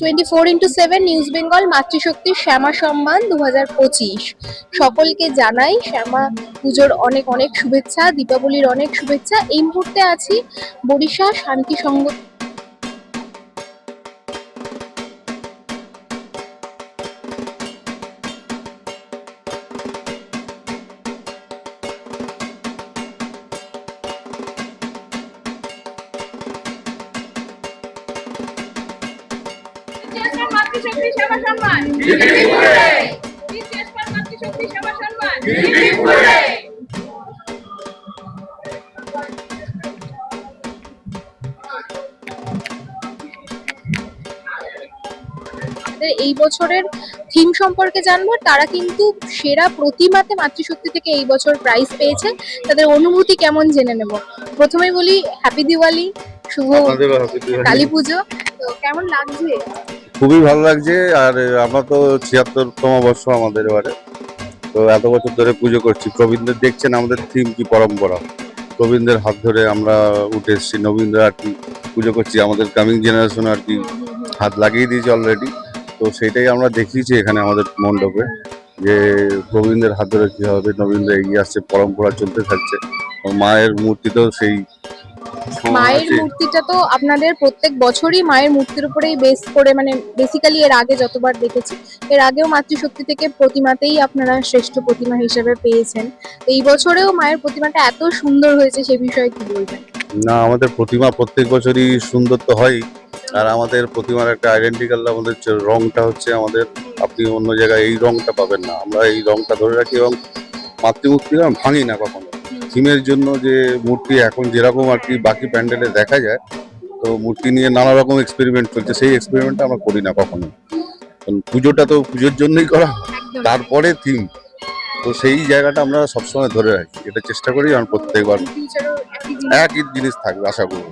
24x7 news Bengal মাতৃশক্তির শ্যামা সম্মান 2025 সকলকে জানাই শ্যামা পুজোর অনেক অনেক শুভেচ্ছা, দীপাবলির অনেক শুভেচ্ছা। এই মুহূর্তে আছি বরিশা শান্তি সংঘ মাতৃশক্তি সেবা সম্মান মাতৃশক্তি সেবা সম্মান। এই বছরের থিম সম্পর্কে জানবো। তারা কিন্তু সেরা প্রতিমাতে মাতৃশক্তি থেকে এই বছর প্রাইজ পেয়েছে, তাদের অনুভূতি কেমন জেনে নেব। প্রথমেই বলি হ্যাপি দিওয়ালি, শুভ কালী পুজো। তো কেমন লাগছে? খুবই ভালো লাগছে। আর আমরা তো ৭৬তম বর্ষ আমাদের এবারে, তো এত বছর ধরে পুজো করছি। প্রবীণদের দেখছেন আমাদের থিম কি পরম্পরা, প্রবীণদের হাত ধরে আমরা উঠে এসেছি। নবীনরা আর কি পুজো করছি, আমাদের কামিং জেনারেশন আর কি হাত লাগিয়ে দিয়েছে অলরেডি। তো সেটাই আমরা দেখিয়েছি এখানে আমাদের মণ্ডপে, যে প্রবীণদের হাত ধরে কীভাবে নবীনরা এগিয়ে আসছে, পরম্পরা চলতে থাকছে। মায়ের মূর্তিতেও সেই মায়ের মূর্তিটা তো আপনাদের প্রত্যেক বছরই মায়ের মূর্তির উপরেই বেস করে, মানে বেসিক্যালি এর আগে যতবার দেখেছি, এর আগেও মাতৃশক্তি থেকে প্রতিমাতেই আপনারা শ্রেষ্ঠ প্রতিমা হিসেবে পেয়েছেন। এই বছরেও মায়ের প্রতিমাটা এত সুন্দর হয়েছে, সে বিষয়ে কি বলবেন? না, আমাদের প্রতিমা প্রত্যেক বছরই সুন্দর তো হয়। আর আমাদের প্রতিমার একটা আইডেন্টিক্যাল আমাদের রংটা হচ্ছে আমাদের, আপনি অন্য জায়গায় এই রংটা পাবেন না। আমরা এই রংটা ধরে রাখি এবং মাতৃমূর্তি ভাঙি না কখনো। থিমের জন্য যে মূর্তি এখন যেরকম আর কি বাকি প্যান্ডেলে দেখা যায়, তো মূর্তি নিয়ে নানা রকম এক্সপেরিমেন্ট চলছে, সেই এক্সপেরিমেন্টটা আমরা করি না কখনো। পুজোটা তো পুজোর জন্যই করা, তারপরে থিম, তো সেই জায়গাটা আমরা সবসময় ধরে রাখি, এটা চেষ্টা করি। আর প্রত্যেকবার একই জিনিস থাকবে আশা করবো।